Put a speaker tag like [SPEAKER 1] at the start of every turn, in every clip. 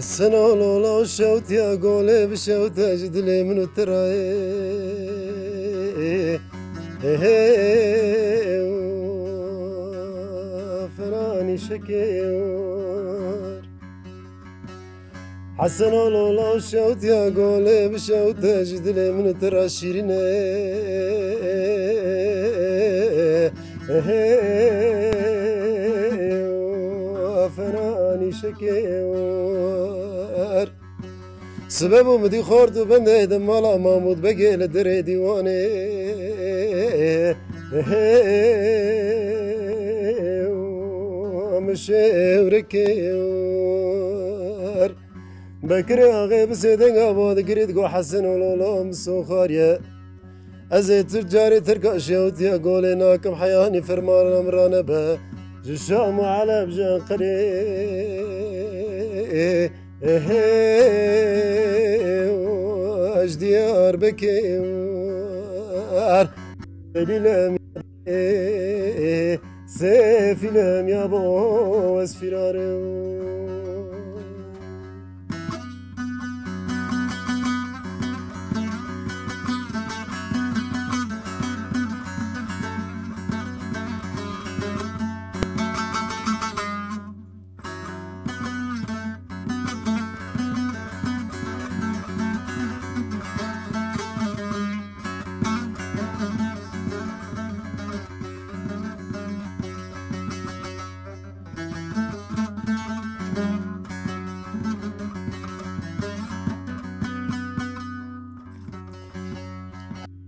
[SPEAKER 1] السنة لولا الشوت يا قولي بشوت أجد لي من التراي فراني شكيور حسن لولا الشوت يا قولي بشوت أجد لي من الترا شيرين فراني شكيور سببه مدي خورد وبنده دمالا مامود بقي لدري ديواني مشاوركيور بكري غيب سيدن ابود قريد قو حسن ولولو مسوخاريا ازي تجاري تركا شوت يا قولي ناكم حياني فرمان امران با جشام على بجان قري اجديار بكيور دليلم سيفلم يا بو اسفرارو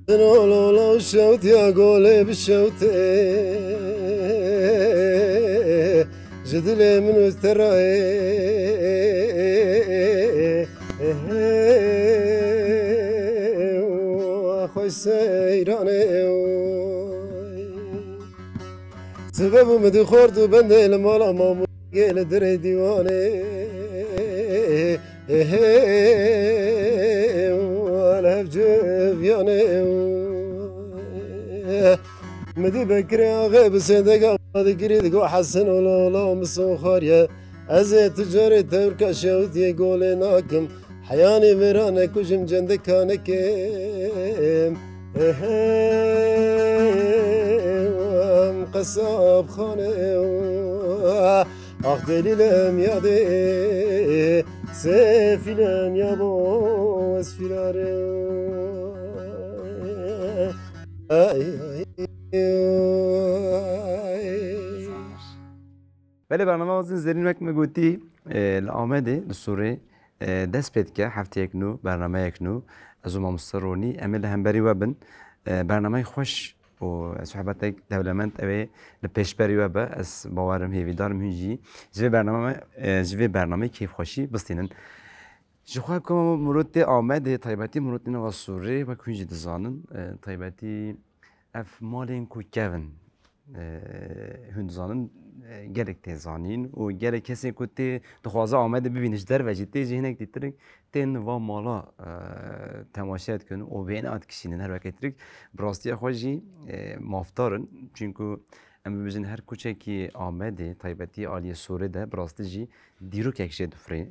[SPEAKER 1] لولا الشوت يا قولي بالشوت جدلي من التراي واخوي سيراني سبب مدي خورد وبندي المالا مامو قيل دري ديواني والهف جفياني مدي بكري غيب سيدك هذا قريد قو حسن ولولا مسوخاريا ازي تجاري توركا شوت يقولي ناكم حياني ميرانك وجم جندك كانكم قصاب خانه اخ دليلم يادي سيفلم يا بو اسفراري
[SPEAKER 2] بله برنامه وزن زرین وقت مگوتی الآمده لسوره دست پید که هفته یک نو برنامه یک نو از ما مسترونی امل همبری وبن برنامه خوش و صحبت دولمند اوه لپیشبری وبا از باورم هیویدارم هیجی جوی برنامه کیف خوشی بستینن جخواه کنم مرود آمده طیبتی مرود این واسوره و کنجی دزانن طیبتی اف مالین کو کون هندزانن gerek tezanin و gerek کسی که تی دخوازه آمده ببینش در وجه تی جهنک دیترک تین و مالا تماشات کن و بین آت کشینن هر وقت ترک براستی خوشی مافتارن چونکو ام ببینن هر کوچه کی آمده طیبتی عالی سوره ده براستی جی دیرو که کشید فری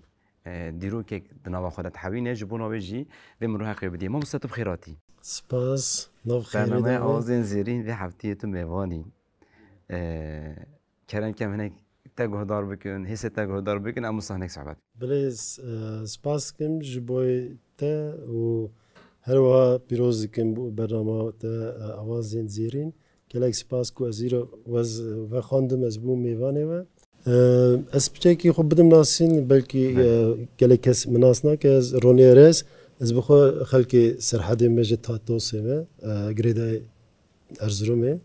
[SPEAKER 2] دیرو که دنوا خودت حوینه جبونا وجی و مروح قیبدی ما مستطب خیراتی
[SPEAKER 1] سپاس نو خیره
[SPEAKER 2] برنامه آزین زیرین و هفتیه تو میوانی کرن کم هنگ تگهدار بکن حس تگهدار بکن اما صحنه صحبت
[SPEAKER 1] بله سپاس کم جبوی تا و هر وها پیروز کم برنامه تا آوازین زیرین کلک سپاس کو ازیرو و خواندم از بو میوانه و از بچه خب بدم ناسین بلکه کلک کس مناسنا که از رونیرز از بخو خلک سرحدی مجد تا توسمه گریده ارزرومه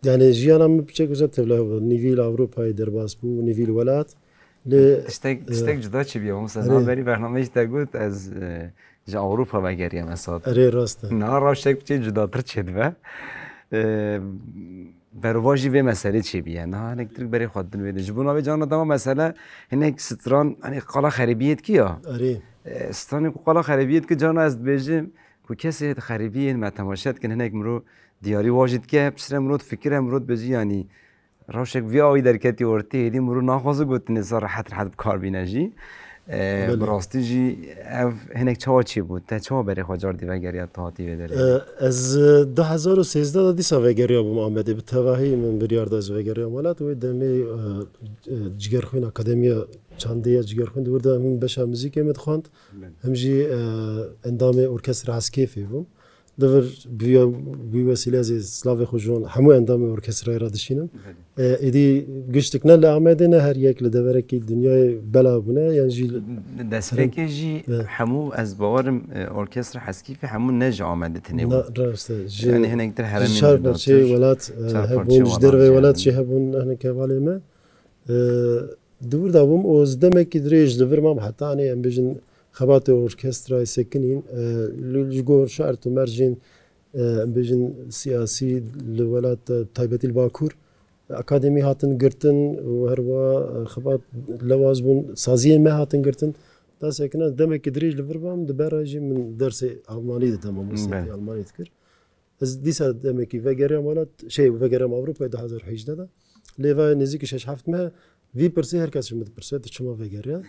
[SPEAKER 1] يعني جيانا بشكل جزء له نيفيل أوروبا درباس بو نيفيل ولات
[SPEAKER 2] تشتاق جدا چی بیام مثلا بری برنامه‌اش تگوت از جا أوروبا بگیریم مثلا
[SPEAKER 1] أري راسته
[SPEAKER 2] نه راوشتاق بچه جدا تر چید و برواجی و مسئله چی بیه نه نکترک بری خودن ویده جبونا به جان دام مسئله هنگ ستران هنگ قلا خریبیت کیا
[SPEAKER 1] أري
[SPEAKER 2] ستران قلا خریبیت که جانا از بیجم کو کسی خریبیت ما تماشات کن هنگ مرو دیاری واجد که بسر مرود فکر مرود بجی یعنی روشك في آوی درکتی ورتی هدی مرو ناخواسته گفت نزار راحت بکار بینجی براستی جی هنگ چه چی بود؟ تا چه برای خواجار دیوگریات تاتی بداری؟
[SPEAKER 1] از 2013 دیسا وگریا بوم آمده به تواهی من بریارد از وگریا مالات و دمی جگرخوین اکادمیا چندیه جگرخوین دورده همون بشه موزیک امید خواند همجی اندام ارکستر عسکیفی بوم دور بی وسیله از سلاف خوشون همو اندام ارکستر را داشتیم ایدی گشتک نه لعمده نه هر یک لدوره کی دنیای بلا بونه یعنی جی
[SPEAKER 2] دستفکر جی همو از باورم ارکستر حسکیفی همو نج آمده تنی بود.
[SPEAKER 1] نه راسته
[SPEAKER 2] یعنی هنگ در هرمی
[SPEAKER 1] شهر بچه ولات هبون جدر و ولات چه هبون هنگ کوالی ما دور داوم از دمک دریج دور ما حتی آنی ام بجن خبات ارکسترای سکنین لجگور شعر تو مرجین بجن سیاسی لولات تایبتی الباکور اکادمی هاتن گرتن و هروا خبات لواز بون سازیه ما هاتن گرتن دا سکنه دمک دریج لور بام دبراجی من درس آلمانی دادم موسیقی آلمانی تکر از دیسا دمکی وگرام ولات شيء وگرام اوروپا 2018 دا لیوا نزدیک 6 7 ماه وی پرسی هر کس شما پرسید شما وگریا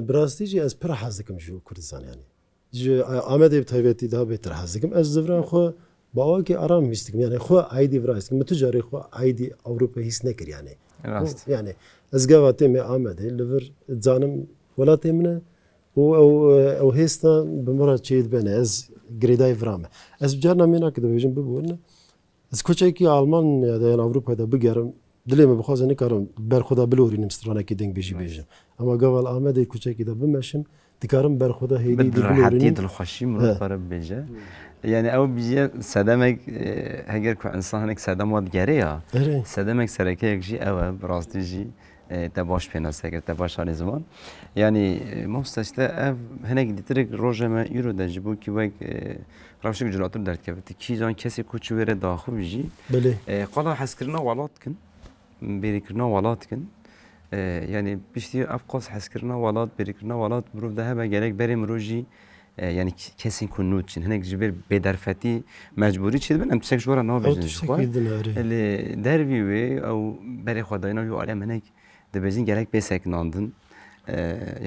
[SPEAKER 1] براستی جی از پر حزدکم جو کردستان یعنی جو آمده بتایبتی دا بهتر حزدکم از زفران خو با که آرام میستم یعنی خو عیدی براستم متجاری خو عیدی اوروپا هیچ نکر یعنی یعنی از گواته می آمده لور زانم ولاتی منه او هستا بمراد چید بنه از گریدای فرامه از بجارنا مینا کده بیشم ببورن از کوچه کی آلمان یا یعنی اوروپا دا بگرم دلیم بخواد نکارم بر خدا بلورینم سترانه کی دنگ بیشم اما قبل آمده کوچه کی دا بمشم دکارم بر خدا هیدی
[SPEAKER 2] راحتی دل خوشی مرد برای بیجه یعنی او بیجه صدمک هگر که انسان هنگ صدم واد گریه صدمک سرکه یک جی او براستی جی تباش پیناسته کرد تباش آن زمان یعنی مستشته اف هنگ دیترک روزه ما یورو داشتیم که وقت روشی جلاتر درد کرد کی جان کسی کوچه وره داخل بیجی
[SPEAKER 1] بله
[SPEAKER 2] قالا حس کردن ولات کن بری کردن ولات کن یعنی بیشتر افقاس حس کردن ولات بری کردن ولات برو ده به گرگ بریم روزی یعنی کسی کنود چین هنگ جبر بدرفتی مجبوری چید بن ام تشک جورا نابجنش خو اللي دربي وي او بري خداینا جو عالم هنگ دبزین گرگ بسکناندن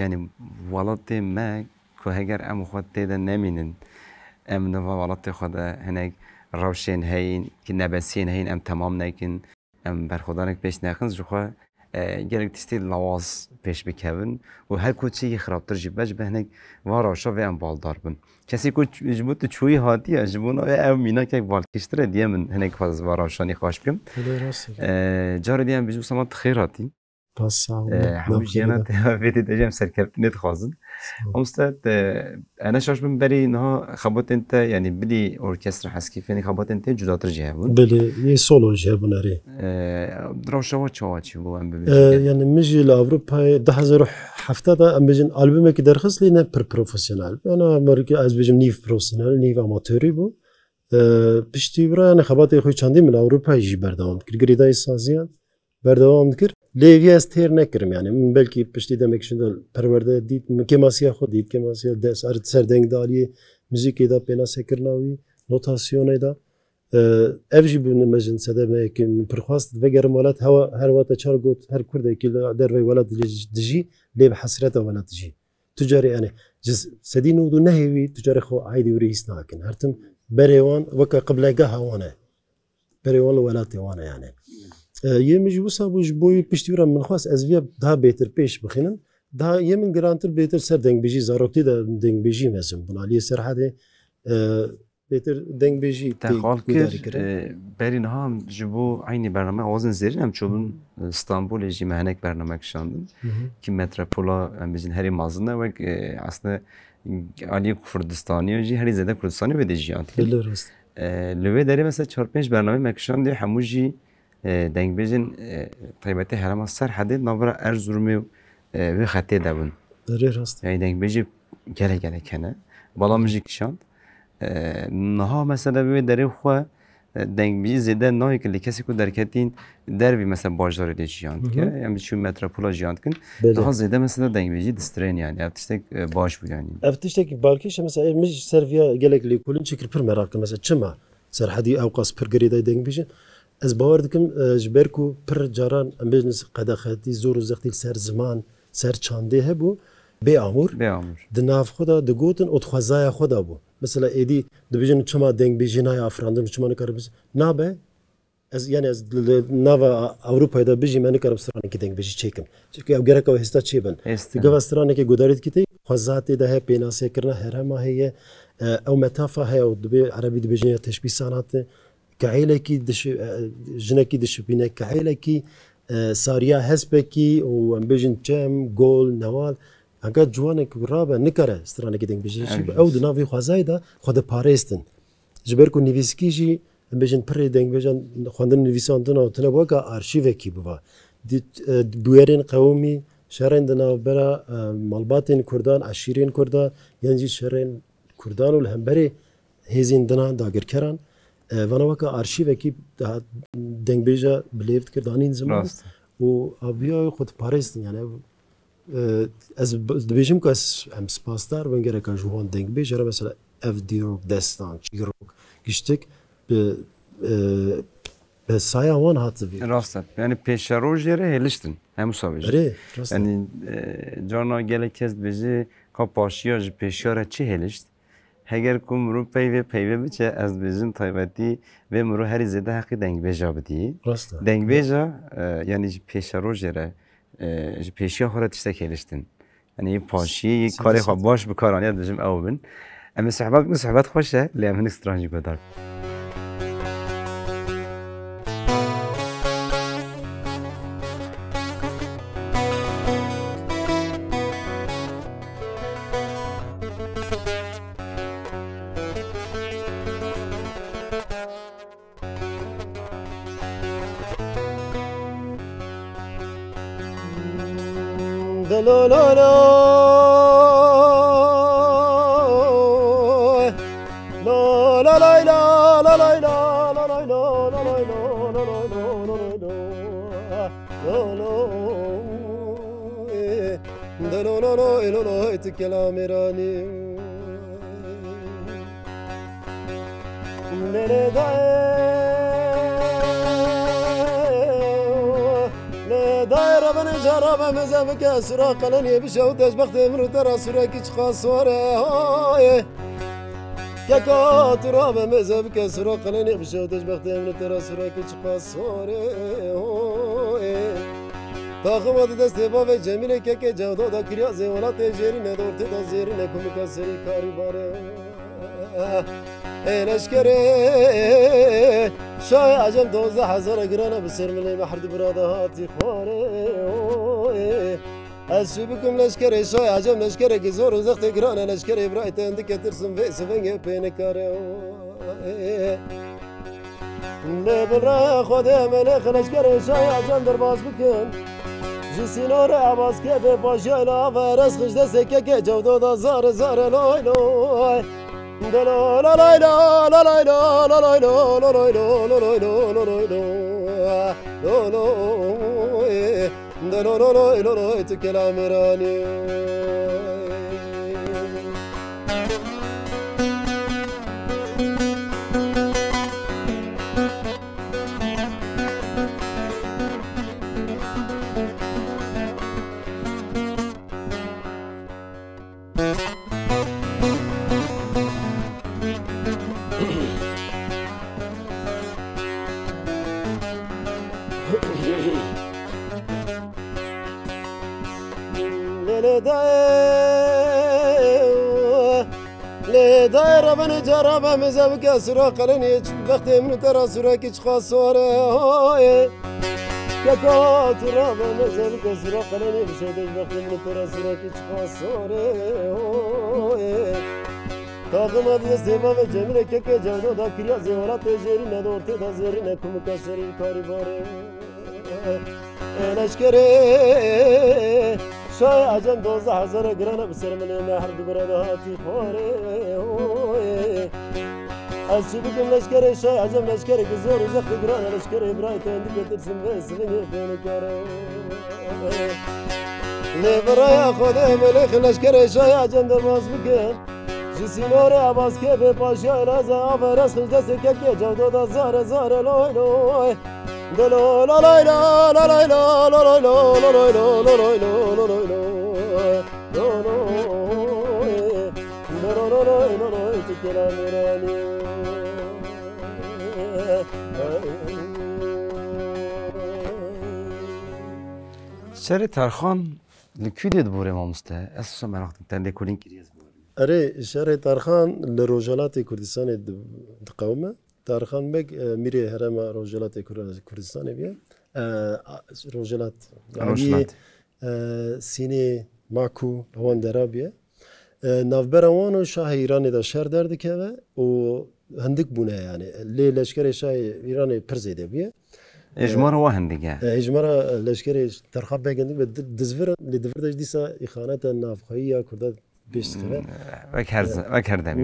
[SPEAKER 2] یعنی ولات ما که هگر ام خود تیدا نمینن ام نوا ولات خود هنگ روشن هین که نبسین هین ام تمام نکن ام بر خدانک پیش نخنز جو خو گرگ تستی لواز پیش بکن و هر کوچی خرابتر جیبج به هنگ واراشا و ام بالدار بن کسی کو جبوت چوی هاتی اجبون او مینا که بالکشتره دیم هنگ خواز واراشانی خواش بیم جار دیم بیشتر سمت خیراتی همون جینا تهویتی داشتم سرکرد خازن امستاد أنا شاش بم بري إنها خبط أنت يعني بدي أوركسترا حسكيف يعني خبط أنت جدا ترجعون
[SPEAKER 1] بلي يسولو جابون أري
[SPEAKER 2] دروشة شو هو أم
[SPEAKER 1] يعني مجي لأوروبا ده هزار حفتة أم بيجن ألبوم كدرخص لينا بروفيشنال أنا مركي از بيجم نيف بروفيشنال نيف أماتوري بو بشتي برا أنا خبط يخوي چندي من أوروبا يجي بردوام كر جريداي سازيان بردوام كر لیوی از تیر نکرم یعنی من بلکی پشتی دم اکشندال پرورده دید مکماسیا خود دید کماسیا دست سردنگ داری موسیقی دا پینا سکرناوی نوتاسیونه دا افجی بون مجن سده ما که پرخواست وگرم ولات هوا هر وقت چهار گوت هر کرده که در وی ولات دجی لیب حسرت ولات دجی تجاری یعنی جز سدین ودو نهوی تجاری خو عادی وریس ناکن هرتم بریوان وک قبل جه وانه بریوان ولات وانه یعنی یه مجبور بوش بوی پشتیورم من خواست از ویا ده بهتر پیش بخینم ده یه من گرانتر بهتر سر دنگ بیجی زاروتی ده دنگ بیجی مثلا بنالی سر حده بهتر دنگ بیجی
[SPEAKER 2] تقال کر برین هم جبو عینی برنامه آوازن زیرین هم چون استانبول جی مهنک برنامه کشاندن که متروپولا هم بیشتر هری مازنه و اصلا علی کردستانی و جی هری زده کردستانی بده جیان
[SPEAKER 1] بله راست
[SPEAKER 2] لوی داری مثلا 4-5 برنامه مکشاندی هموجی دنگ بیشتر طیبته هرم از سر حده نبرا ارزورمی و خطی دبون
[SPEAKER 1] راست
[SPEAKER 2] یعنی دنگ بیشتر گله کنه بالا میشه کشاند نها مثلا به دری خو دنگ بیشتر زده نهایی که کسی کو درکتین دروی مثلا باجدار دیجیاند که یعنی چون متروپولا جیاند کن نها زده مثلا دنگ بیشتر دسترین یعنی افتشتک باش بود یعنی
[SPEAKER 1] افتشتک بالکیش مثلا مش سرفیا گله کلی کلین چکر پر مراکم مثلا چما سر حدی اوقاس پر گریده دنگ بیشتر از باور دکم جبرکو پر جاران ام بجنس قداختی زور و زختی سر زمان سر چانده هبو به آمور دناف خدا دگوتن اتخوازای خدا بو مثلا ایدی دبیجن چما دنگ بیجنای افراندن چما نکارم نابه از یعنی از نوا اروپا دا بیجی من نکارم سرانه کی دنگ بیجی چیکم چون او گرک او هستا چی بن دیگه سرانه کی گوداریت کیتی خوازاتی ده پیناسه کرنا هر ما هي او متافه هي او دبی عربی دبیجن تشبیه سانات كعيلة كي دش جنا كي دش بينا كعيلة كي ساريا هسبكي وامبيجن جام جول نوال هنگا جوانك رابع نكره استرانه كي دنگ بيجي او دنافي خوازايدا خود باريستن جبركو نيفيسكي جي امبيجن بري دنگ بيجن خوندن نيفيساندن او تنا بوكا ارشيفكي بوا دي بويرين قومي شهرين دنا برا مالباتين كردان عشيرين كردان ينجي شهرين كردان والهمبري هيزين دنا داگر كران وانا وكا ارشيفكي دنگ بيجا بليفت كردانين زمان و ابيا خود باريستن يعني از دبیجم که هم سپاسدار ونگره که جوان دنگ بیجاره مثلا اف دیروک دستان چیروک گشتک به سایه وان هاتو بید
[SPEAKER 2] راسته یعنی پیش رو جره هلشتن همو سابیج یعنی جانا گله کس بیجه که پاشیا جه پیشیاره چی هلشت هگر که مرو پیوه بچه از بیجن تایبتی و مرو هری زده حقی دنگ بیجا بدی دنگ بیجا یعنی پیش رو جره پیشیا خورا تشتک هلشتن یعنی پاشی کاری خواب باش بکارانیت بجم او بن اما صحبت خوشه لیم هنک سترانجی بدار
[SPEAKER 1] لا لا لا لا لا لا لا لا لا لا لا كلام راني دايرة من جربة مزابك سراق لني بشوتش بخت مرو ترى سراك خاصورة كاكا ترابة مزابك سراق لني بشوتش بخت مرو ترى سراك خاصورة تاخوات دستي بابا جميلة كاكا جودو دا كريا زيولا تجيرين دورت دا زيرين كم كسري كاري باري لشكري شاي عجم 12,000 قرانة بسر ملي محرد برادة هاتي خواري أسوبكم لشكري شاي عجم لشكري كزور وزخت قرانة لشكري برايت عندك ترسم في سفنجة بينكاري نبرا خودي ملك لشكري شاي عجم درباس بكن جسينور عباس كيف باشا لا فرس خش دستك كي جودو دا زار زار لوي لوي لا لا لا لا لا لا لا لا لا لا لا لا تكلام راني دايرة من جربة مزابك سراق لني بختي من ترى سراك خاصورة كاكا ترابة مزابك سراق لني بشودش بختي من ترى سراك خاصورة تاغم هذه السبابة جميلة كاكا جودو دا كريا زيولا تجيرين دورت دا زيرين كم كسري كاري باري لشكري شاي عجم 12,000 قرانة بسر من محرد برادة هاتي خواري أسوبكم لشكري شاي عجم لشكري كزور وزخت قرانة لشكري برايت عندك ترسم بس لني بينكاري لبرايا خودي ملك لشكري شاي عجم درباس بكن جسیناره عباس که به پاشای رازه آفرس خش دست که جودو دا زاره زاره لوی لوی دلو لا لای لا لا لای لا لا لای لا لا لای لا لا لای لا لا لای لا لا لای تکرا میرانی
[SPEAKER 2] شر ترخان لکوی دبوره مامسته اساسا مراقب تنده کلین کریز بود.
[SPEAKER 1] اره شهر ترخان لروجالات کردستان قومه ترخان بگ میره هرم روجالات کردستان بیه روجالات سینه ماکو هوان درابیه نافبر وانو شاه ایرانی دا شهر درد که و هندک بونه یعنی لی لشکر شاه ایرانی پرزیده بیه
[SPEAKER 2] اجمار هو هندگه
[SPEAKER 1] اجمار لشکر ترخان بگندی به دزور لدفردش دیسا اخانات نافخایی کردات پیش خره
[SPEAKER 2] وکردم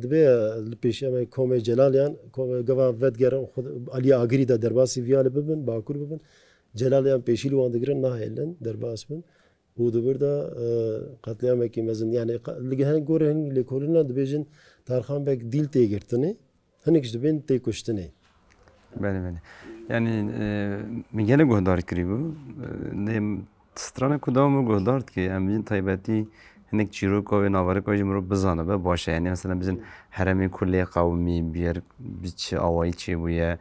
[SPEAKER 1] دبی پیش اما کوم جلالیان کوم گوا ودگرن خود علی آگری دا درباسی ویاله ببین باکور ببین جلالیان پیشیل وان دگرن نه هیلن درباس ببین و دبر دا قتلیام کی مزن یعنی لگهن گوره هن لکولنا دبیجن ترخان بک دیل تیگرتنی هنگش دبین تی کشتنی
[SPEAKER 2] بله بله یعنی میگن گهدار کری بو نه ستران کدام گهدارد که امین تایبتی هنگ چیروک و نواره که جمرو بزانه به باشه یعنی مثلا بزن هرمی کلی قومی بیار بیچ آوایی چی بویه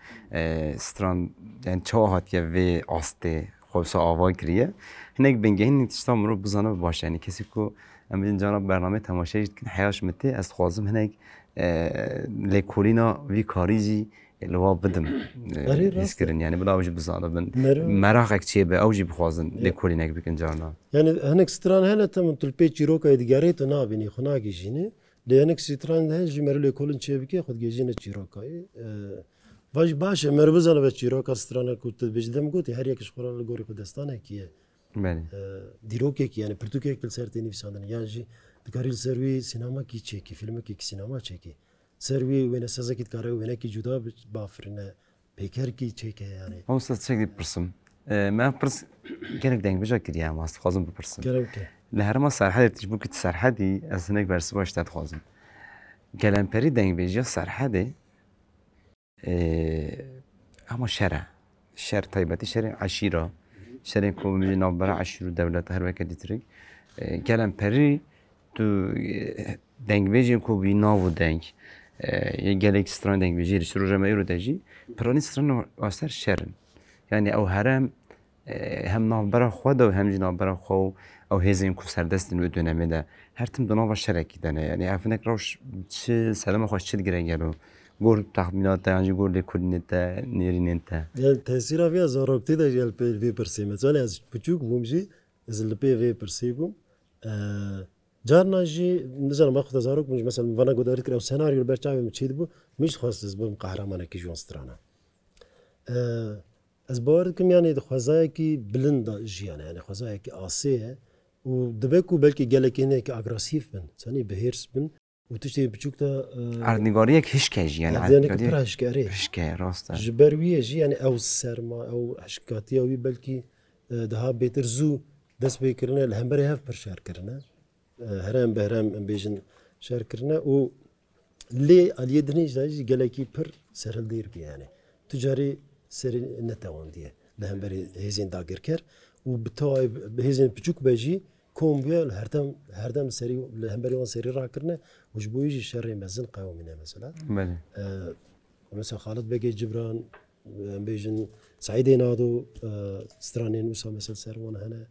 [SPEAKER 2] ستران یعنی چه هات که وی آسته خوبس آوای کریه هنگ بنگه هنگ تشتام رو بزانه به باشه یعنی کسی که امین جانا برنامه تماشایی کن حیاش مته از خوازم هنگ لکولینا وی کاریزی لوا بدم اسکرین یعنی بلا اوجی بزانه بن مراقق چیه به اوجی بخوازن لکولینک بکن جانا
[SPEAKER 1] یعنی هنگ ستران هلا تم تلپی چیروکا ادگاری تو نابینی خنا گیجینه لهنگ ستران ده جمر لکولین چیه بکی خود گیجینه چیروکای واج باشه مربوزانه به چیروکا ستران کوت بجدم گوتی هر یکش خورا لگوری خودستانه کیه
[SPEAKER 2] بله
[SPEAKER 1] دیروکه کی یعنی پرتوکه کل سرتی نفساندن یعنی جی دکاریل سروی سینما کی چکی فیلم کی سینما چکی سروی وینه سازکیت کاره وینه کی جدا بافرینه پیکر کی چکه یعنی
[SPEAKER 2] هم است چکی پرسم ما پرس گرک دنگ بجا کریه هم است خوازم بپرسم
[SPEAKER 1] گرم که
[SPEAKER 2] لهر ما سرحد تجبو کت سرحدی از هنگ برس باشتاد خوازم گلن پری دنگ بجا سرحده اما شر طیبتی شر عشیره شر کومی نابرا عشیرو دولت هر وقت دیترک گلن پری تو دنگ بجیم کو بی ناو دنگ یه گلک ستران دنگ بجی ریش رو جمعی رو دجی پرانی ستران واسر شرن یعنی او هرم هم نابرا خود و هم جنابرا خو او هزین کو سردستن و دونمه ده هر تیم دنوا شرکی دنه یعنی افنک روش چه سلام خوش چه دیگه گلو گور تخمینات یعنی گور لکولینت نیرینت
[SPEAKER 1] یعنی تاثیر آفیا زاروکتی ده جل پی پرسیم مثلا از پچوک بومجی از لپی وی پرسیبم جارنا جی نزار ما خود زاروک مش مثلا وانا قدرت كده سيناريو برتاعي مشيد بو مش خاص بو قهرمانه كي جون سترانا از باوركم يعني خوازاي كي بلند جيانا يعني خوازاي كي اسيه ودبكو بلكي قالك هناك اغريسيف بن ثاني بهيرس بن وتشتي بتشوكتا
[SPEAKER 2] اردنگاری یک هشکج يعني
[SPEAKER 1] اردنگاری براشكاري
[SPEAKER 2] هشکه راست
[SPEAKER 1] جبرويه جي يعني او سرما او هشكاتي او بلكي دها بيتر زو دس بيكرنا الهمبري هاف برشار كرنا هرم بهرم بيجن شهر كرنا و لي اليدني جاي قالكي بر سهل دير بي يعني تجاري سر نتوان ديه لهم بري هزين داغر كر وبتوي هزين بچوك بيجي كوم بيا هردم سري لهم بري وان سري را كرنا وش بويجي شر مزن قومنا مثلا
[SPEAKER 2] بله
[SPEAKER 1] مثلا خالد بقي جبران بيجن سعيدين هادو سترانين وسا مثلا سر وانا هنا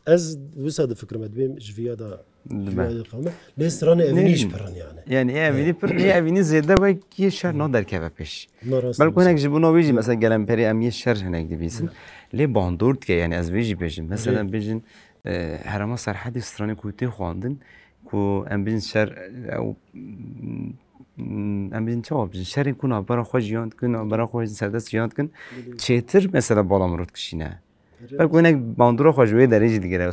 [SPEAKER 1] از وساد فكر مدبيم جفيادا قامه ليستراني افنيش بران
[SPEAKER 2] يعني افني پر افني زياده و کی شهر نادر که بپش بلکه هنگ جبونا ویجی مثلا گلم پری امی شهر هنگ دیبیسن لی باندورد که یعنی از ویجی بجن مثلا بجن هرما سرحدی استرانی کوتی خواندن کو ام بجن شهر او ام بجن چه بجن شهر کن برا خوش یاند کن برا خوش سردست یاند کن چیتر مثلا بالا مرد کشینه بلکه هنگ باندورا خوشوی درجه دیگه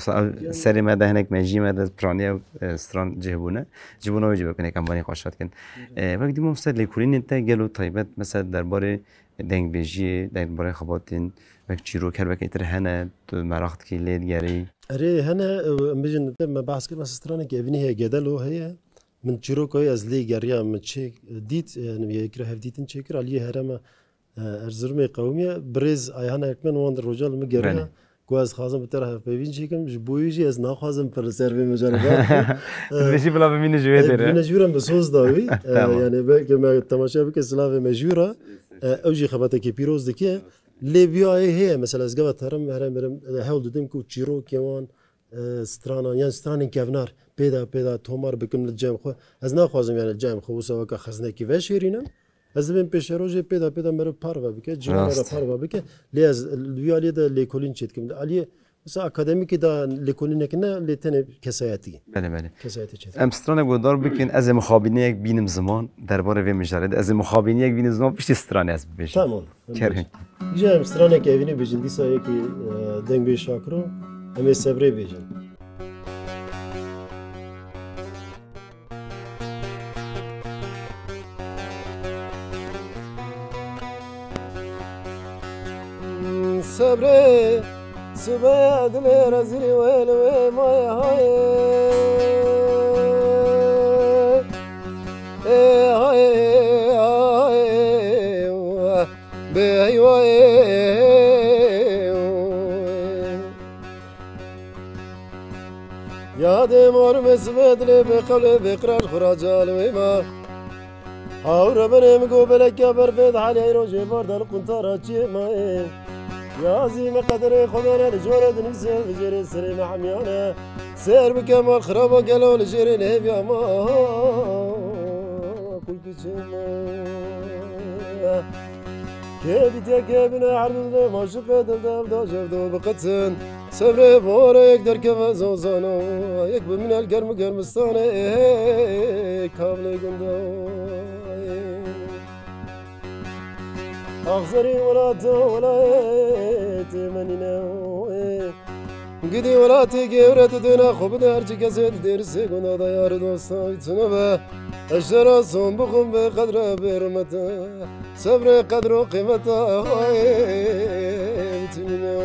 [SPEAKER 2] سری مده هنگ مجی مده پرانی استران جهبونه ویجی بکنه کمبانی خوشات کن وقتی دیمون مستد لیکولین انت گلو طیبت مثلا درباره دنگ بیجی درباره خباتین وقت چیرو کر وقت اتر هنه تو مراخت کی لید گری
[SPEAKER 1] أري هنا مبيجن ما بحث كده سترانة كأبني هي جدلو هي من تشيرو كوي از لي جريا من تشيك ديت يعني يكره هفديتن تشيكر عليه هرما ارزرمي قومية بريز ايهانا اكمن وان الرجال
[SPEAKER 2] بله
[SPEAKER 1] مجريا كواز خازم بترها ببين شيكم جبويجي از ناخازم پر سيرفي مجربات
[SPEAKER 2] بشي بلا بمين جويدر
[SPEAKER 1] بنا جورا بسوز داوي
[SPEAKER 2] تمام
[SPEAKER 1] يعني بقى ما تماشا بك سلاف مجورا اوجي خباتك بيروز دكيه ليبيا هي مثلا زغبت هرم هول ددم كو تشيرو كيوان سترانا يعني سترانين كافنار بيدا تومار بكم الجام خو از ناخوازم يعني الجام خو سوا خزنه كي فشيرينم از بين بيشروجي بيدا مر باروا بك جنا مر
[SPEAKER 2] راست
[SPEAKER 1] باروا بك ليز الويالي ده ليكولين تشتكم عليه مثلا اكاديميك ده ليكولين كنا لتن كسياتي
[SPEAKER 2] بله
[SPEAKER 1] كسياتي تشت
[SPEAKER 2] ام سترانه گودار بکن از مخابینیک بینم زمان درباره وی مجرد از مخابینیک بینم زمان پشت سترانه از بشه
[SPEAKER 1] تمام
[SPEAKER 2] کرن
[SPEAKER 1] جام سترانه كيفيني بيجن دي سايك دنگ بي شاكرو امي صبري بيجن صبري سباد رزري ويل ما هاي هاي بهي ياد مور مسبد لي بقول بقرار خراجال وما هاور بنم قبلك برفد علي روجي برد القنطرة ما يا زي مقدر خضر الجورد نفسه بجري سري محميانه سير بكمال خرابه قالوا لجري نهب يا ما كل كشما كيبي تكيبنا عرض ما شقد الدم جبدو بقتن صبر بورا يقدر كما زوزانو يكبر من القرم قرمستانه كابل قندو أخزري ولا ولا تمنينا قدي ولا تيجي ولا تدنا خب درج كسر درسي كنا ديار دوستاي تنبه الشرا صوم بخم بقدر برمته صبر قدر وقيمته تمنينا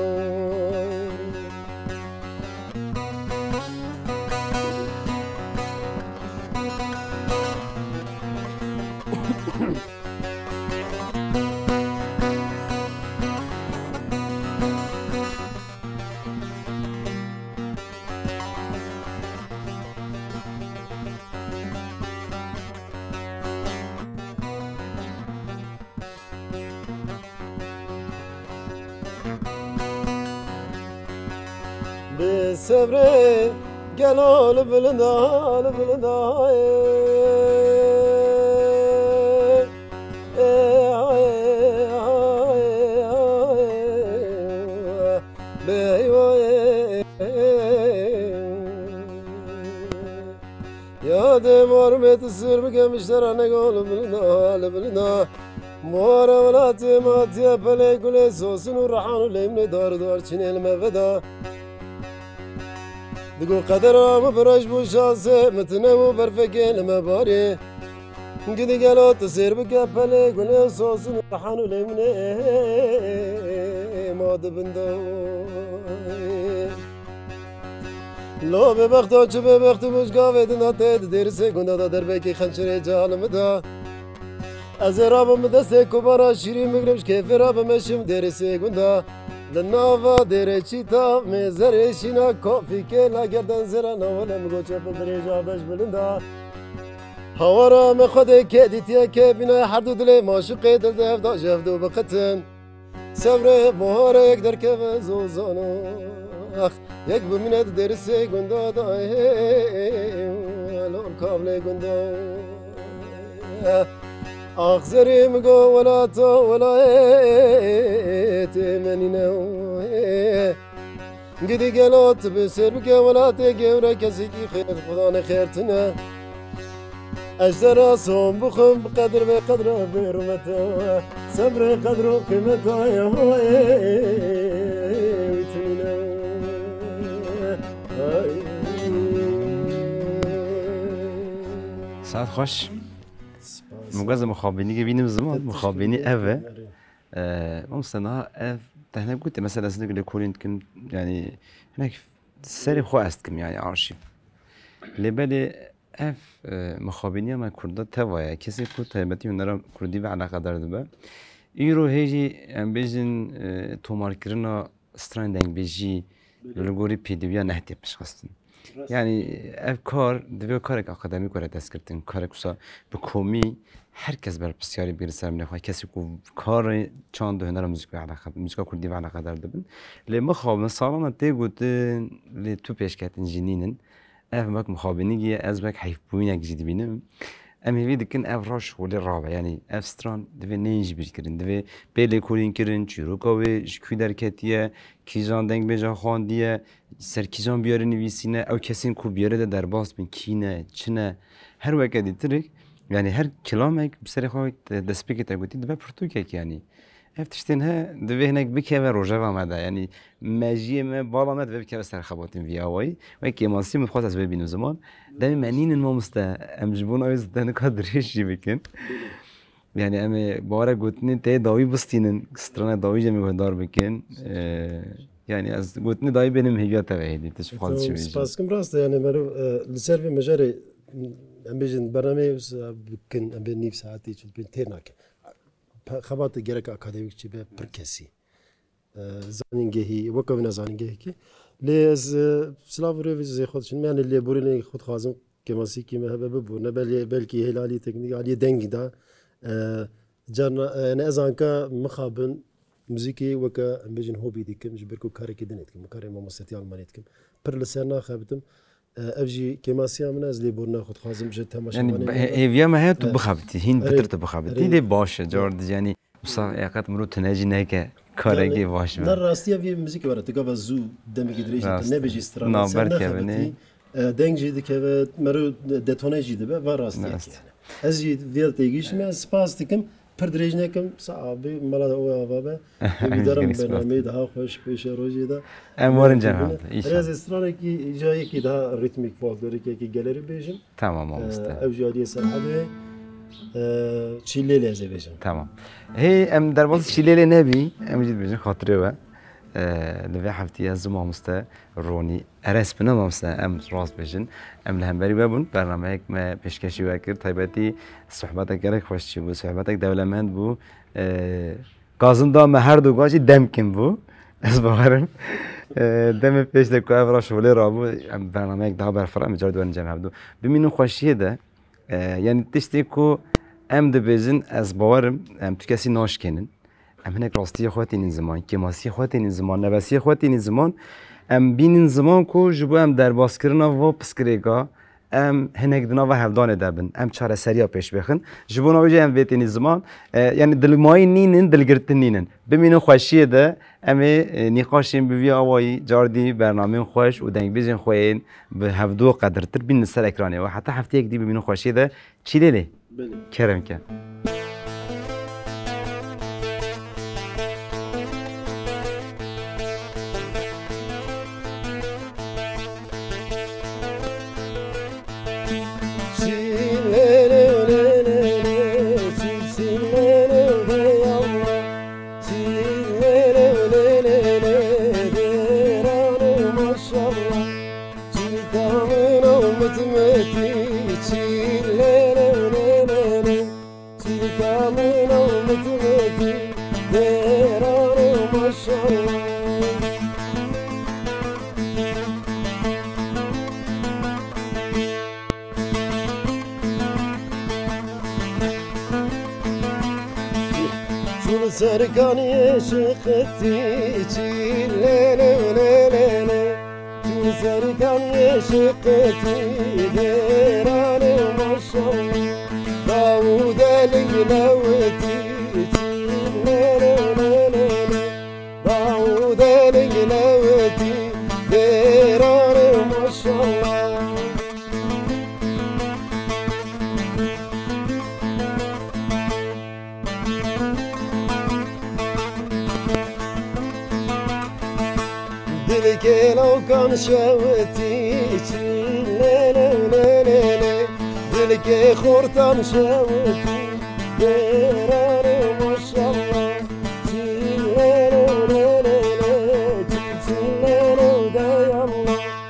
[SPEAKER 1] بالصبر قالوا لبلنا يا دمار متصير بقمشتر انا قول لبلنا مورا ولا تمات يا بلي قولي سوسن ورحان وليمني دار شني المفدا دقو قدر مبرج بو شاسه متنو برفقي لما باري قدي قالوا تصير بقبلي قولي سوسن ورحان وليمني ما دبندو لو ببختو چه ببختو مش قاوه دنا تید دیر سکونده دا در بکی خنچره جالم دا از رابم دسته کبارا شیری مگرمش کیف رابم اشم دیر سکونده لناوا دیر چیتا مزره شینا کافی که لگردن زره نولم گوچه پدری جابش بلنده هوارا مخده که دیتیه که بینه هر دو دلی ماشقه دل دفتا جفدو بقتن صبره بوهاره یک در که زوزانو یک بمینه درسه گنده دای لون کابله گنده آخزری مگو ولا تو ولا تمنینه گدی گلات بسر بگه ولا تگوره کسی کی خیر خدا نخیرتنه اجدر صوم بخم بقدر بقدر برمته صبر قدر و قیمته ویتمینه
[SPEAKER 2] ساعت خوش مجاز مخابيني جايبين زمان مخابيني أفا ممكن اف تهنا قلت مثلا سنك اللي كولين كنت يعني هناك سری خو است کم يعني آرشیو لبلی اف مخابنی ما کرده توایه کسی کو تایبتی اونرا کردی و علاقه دارد به ایرو هیچی ام بیشن تومار کردن استران دنگ بیشی لگوری پیدویا نهتی بشخستن yani ev kar divê karek akademîk were destgirtin karek wisa bi komî herkes berpisyarî bigire ser min xwe kesî ku karê çand di hunera müzik ve müzika kurdî ve alaqedar dibin lê mixabin salan tê gotin lê tu pêşketin jî nînin ev wek mixabinî ye ez wek heyfbûyînek jî dibînim em hêvî dikin ev raş holê rabe yani ev stran divê neyên jî bîrkirin divê pêlê kolîn kirin çîroka wê ji kû derketiye kîjan deng bêja xandiye serkîjan biyarê nivîsîne ew kesên ku biyarê de derbas bin kîne çine her weke dîtirik yani her kilamek bi serê xwe destpêkê te gotî dibe pirtûkek yani ev tiştên he divê hinek bikeve rojeva me de yani mejiyê me bala me divê bikeve ser xebatên vî awayî wekî masî min dixwast ez bibînim ziman demê me nînin mamoste em ji bona wê te nika dirêj jî bikin yani em ê bara gotinê tê dawî bistînin strana dawî jê me guhdar bikin yani ez gotinê dayî benim hêviya te ve hêdî tu ji fazla şivê
[SPEAKER 1] Spaskim rast yani merov li ser vê mejarê em bêjin bernameyê bikin em bê nîv saetî çil pênc têr nakin xebatê gerek akademîk çi be pir kesî zanîngehî weka wî ne zanîngehekî lê ez silav rêvê zê xwe diçînim yani lêborînê xwe dixwazim kemasîkî me hebe bibûne belkî hêlalî teknîk aliyê dengî da yani ez anka mixabin müzikê weke em bêjin hobî dikim ji ber ku karekî dinê dikim karê mamostetî Almanî dikim pir li ser naxebitim ev jî kemasiya min ez lêborîna xwe dixwazim ji temaşevanê
[SPEAKER 2] hêviya me heye tu bixebitî hîn pitir tu bixebitî lê baş e car yani wisa yaqet mirov tune jî neke karekî baş be
[SPEAKER 1] rastiya vê müzîk were tu gava zû demekî dirêj nebêjî strana ser naxebitî deng jî dikeve merov detone jî dibe ve rastiyek yani ez jî vê têgîşime spas dikim pir dirêj nekim sabî mala ew ava be darim bernameyê daha xweş pêşe rojê de
[SPEAKER 2] em warin cem
[SPEAKER 1] ez stranekî icayekî daha ritmik folklorîkekî gelerî bêjim
[SPEAKER 2] tamam mamoste
[SPEAKER 1] ev jî aliyê serhedê çîlêlê ez ê bêjim
[SPEAKER 2] tamam hey em derbas çîlêlê nebî em jî dibêjin xatirê we li vê hefteyê ez mamoste Ronî eres bine mamoste em rast bêjin em li hemberî we bûn bernameyek me pêşkêşî we kir taybetî sohbetek gerek xweş çî bû sohbetek dewlemend bû gazin da me her du jî demkin bû ez bawerim demê pêş de ku ev raş holê rabû em bernameyek daha berfira em car duwarin cem hebdû bimînin xweşiyê de yani tiştê ku em dibêjin ez bawerim em tu kesî naşkênin em hinek rastiyê xwe tênin ziman kemasiyê xwe tênin ziman nevesiyê xwe tênin ziman em bînin ziman ku ji bo em derbaskirina va piskirêka em hinek di nava hevdanê de bin em çareseriya pêş bixin ji bona wê jî em vê tênî ziman yani dilmayî nînin dilgirtin nînin bimînin xweşiyê de em ê nîqaşên bi vî awayî car dî bernameyên xweş û dengbêjên xwe yên bi hevdû qedirtir bînin ser ekranê we heta hefteyek dî bimînin xweşiyê de çîlêlê keremke
[SPEAKER 1] Serkanî şıkıtı çîlêlê tu serkanî şıkıtı deranê maşallah Davud elîlewtî çîlêlê Davud elîlewtî deranê maşallah Dilkelo kan şevti çîlêlê dilke xortan şevti derane maşallah çîlêlê çîlêlê dayallah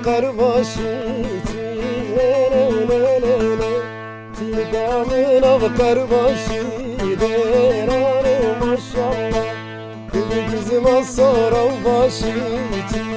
[SPEAKER 1] قرباشيتي تلقى من قرباشي ديراني ما شاء الله تلقى زمان صار وباشيتي